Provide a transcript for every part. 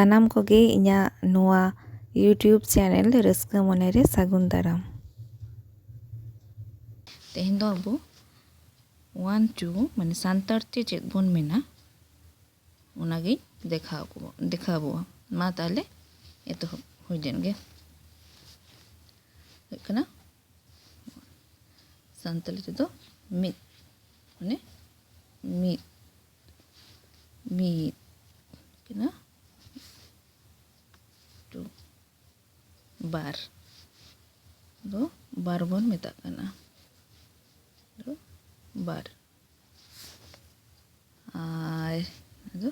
ᱥᱟᱱᱟᱢ ᱠᱚᱜᱮ ᱤᱧᱟᱹᱜ ᱱᱚᱣᱟ ᱤᱭᱩᱴᱤᱭᱩᱵᱽ ᱪᱮᱱᱮᱞ ᱨᱟᱹᱥᱠᱟᱹ ᱢᱚᱱᱮᱨᱮ ᱥᱟᱹᱜᱩᱱ ᱫᱟᱨᱟᱢ। ᱛᱮᱦᱮᱧ ᱫᱚ ᱟᱵᱚ 1 2 ᱢᱟᱱᱮ ᱥᱟᱱᱛᱟᱲ ᱛᱮ ᱪᱮᱫ ᱵᱚᱱ ᱢᱮᱱᱟ ᱚᱱᱟᱜᱮ ᱫᱮᱠᱷᱟᱣ ᱢᱟ ᱛᱟᱦᱞᱮ ᱮᱛᱚᱦᱚᱵ ᱦᱩᱭ ᱞᱮᱱ ᱜᱮ। ᱦᱩᱭᱩᱜ ᱠᱟᱱᱟ ᱥᱟᱱᱛᱟᱲᱤ ᱛᱮᱫᱚ ᱢᱤᱫ ᱢᱟᱱᱮ ᱢᱤᱫ ᱠᱟᱱᱟ ᱵᱟᱨ ᱫᱚ ᱵᱟᱨ ᱵᱚᱱ ᱢᱮᱛᱟᱜ ᱠᱟᱱᱟ ᱫᱚ ᱵᱟᱨ ᱟᱨ ᱫᱚ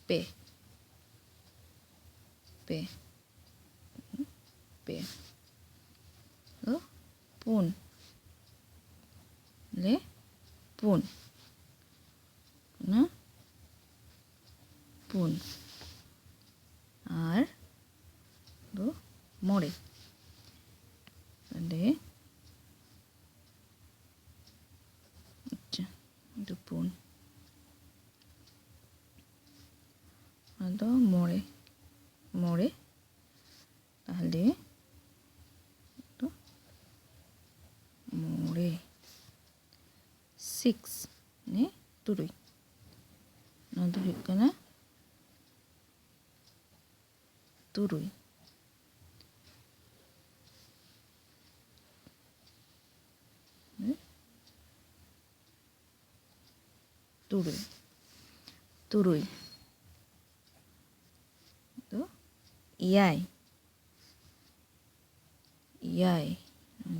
ᱯᱮ ᱫᱚ ᱯᱩᱱ ᱯᱩᱱ ᱠᱟᱱᱟ ᱯᱩᱱ ᱟᱨ ᱫᱚ ᱢᱚᱬᱮ ᱛᱟᱦᱞᱮ আচ্ছা ᱫᱚ ᱯᱩᱱ ᱟᱫᱚ ᱢᱚᱬে তাহলে তো মরে 6 নে তুরুই ᱱᱚᱣᱟ ᱫᱚ ᱦᱩᱭᱩᱜ ᱠᱟᱱᱟ তুরুই তুরুই ᱫᱚ ᱮᱭᱟᱭ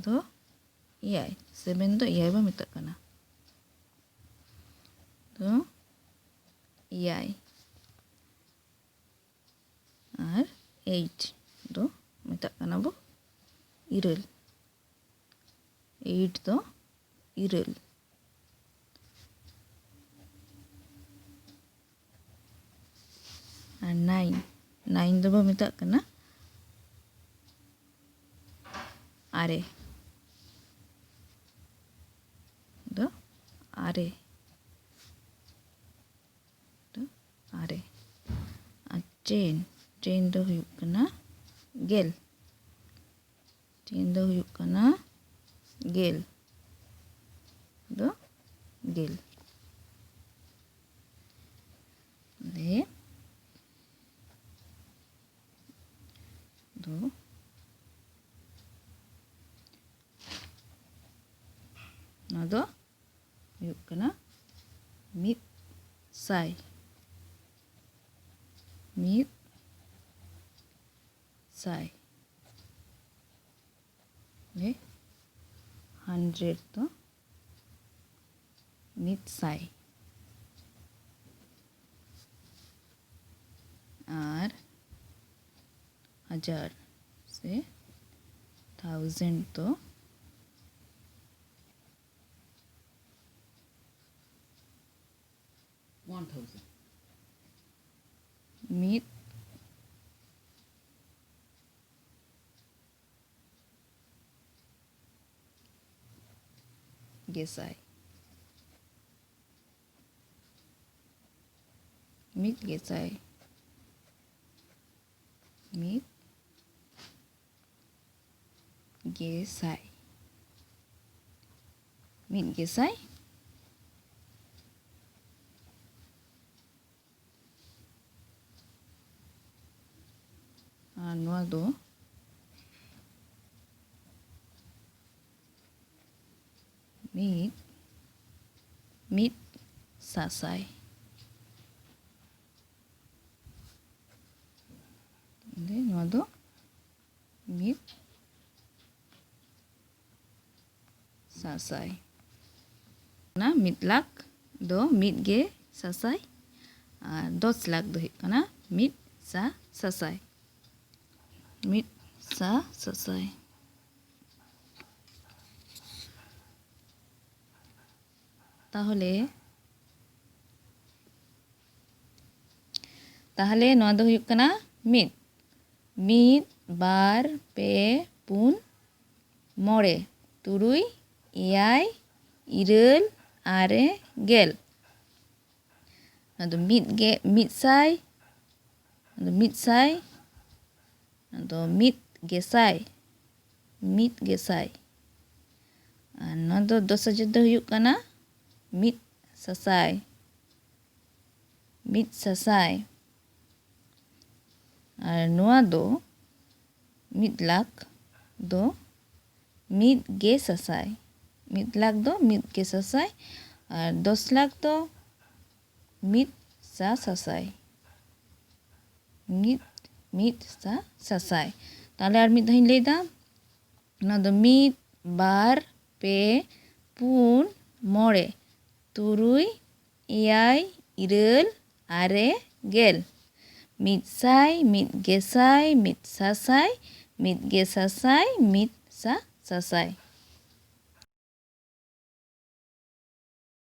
ᱫᱚ ᱮᱭᱟᱭ 7 ᱫᱚ ᱮᱭᱟᱭ ᱵᱚᱱ ᱢᱮᱛᱟᱜ ᱠᱟᱱᱟ ᱫᱚ ᱮᱭᱟᱭ ᱟᱨ 8 ᱫᱚ ᱢᱮᱛᱟᱜ ᱠᱟᱱᱟ ᱵᱚ ᱤᱨᱟᱹᱞ 8 ᱫᱚ ᱤᱨᱟᱹᱞ ᱟᱨ 9 ᱫᱚᱵᱚ ᱢᱮᱛᱟᱜ ᱠᱟᱱᱟ ᱟᱨᱮ ᱫᱚ ᱟᱨᱮ ᱟᱨ 10 ᱫᱚ ᱦᱩᱭᱩᱜ ᱠᱟᱱᱟ ᱜᱮᱞ 10 ᱫᱚ ᱦᱩᱭᱩᱜ ᱠᱟᱱᱟ ᱜᱮᱞ ᱫᱚ ᱜᱮᱞ ᱫᱚ ᱱᱚᱣᱟ ᱫᱚ ᱦᱩᱭᱩᱜ ᱠᱟᱱᱟ ᱢᱤᱫ ᱥᱟᱭ ᱦᱮ 100 ᱫᱚ ᱢᱤᱫ ᱥᱟᱭ ᱟᱨ হাজার से 1000 तो 1000 ᱢᱤᱫ ᱜᱮᱥᱟᱭ ᱢᱤᱫ ᱜᱮᱥᱟᱭ ᱢᱤᱫ ᱜᱮᱥᱟᱭ ᱟᱨ ᱱᱚᱣᱟ ᱫᱚ ᱢᱤᱫ ᱥᱟᱥᱟᱭ ᱱᱚᱣᱟ ᱫᱚ ᱢᱤᱫ ᱥᱟᱥᱟᱭ ᱚᱱᱟ 1 ᱞᱟᱠᱷ ᱫᱚ ᱢᱤᱫ ᱜᱮ ᱥᱟᱥᱟᱭ ᱟᱨ 10 ᱞᱟᱠᱷ ᱫᱚ ᱦᱩᱭᱩᱜ ᱠᱟᱱᱟ ᱢᱤᱫ ᱥᱟᱥᱟᱭ ᱢᱤᱫ ᱥᱟᱥᱟᱭ তাহলে ᱱᱚᱣᱟ ᱫᱚ ᱦᱩᱭᱩᱜ ᱠᱟᱱᱟ ᱢᱤᱫ ᱵᱟᱨ ᱯᱮ ᱯᱩᱱ ᱢᱚᱬᱮ ᱛᱩᱨᱩᱭ ᱮᱭᱟᱭ ᱤᱨᱟᱹᱞ ᱟᱨᱮ ᱜᱮᱞ ᱱᱚᱣᱟ ᱫᱚ ᱢᱤᱫᱥᱟᱭ, ᱱᱚᱣᱟ ᱫᱚ ᱢᱤᱫᱥᱟᱭ, ᱱᱚᱣᱟ ᱫᱚ ᱢᱤᱫ ᱜᱮᱥᱟᱭ, ᱟᱨ ᱱᱚᱣᱟ ᱫᱚ 10,000 ᱫᱚ ᱦᱩᱭᱩᱜ ᱠᱟᱱᱟ ᱢᱤᱫ ᱥᱟᱥᱟᱭ, ᱟᱨ ᱱᱚᱣᱟ ᱫᱚ 1 ᱞᱟᱠᱷ ᱫᱚ 1,000,000, 1 ᱞᱟᱠᱷ ᱫᱚ 1,000,000 ᱟᱨ 10 ᱞᱟᱠᱷ ᱫᱚ 1,000,000, 1,000,000। তাহলে আর মিদ ধাইন লেইদা, ᱚᱱᱟ ᱫᱚ 1 2 3 4 5 6 7 8 9 10, 100, 1,000, 1,000, 1,000, 1,000, 1,000।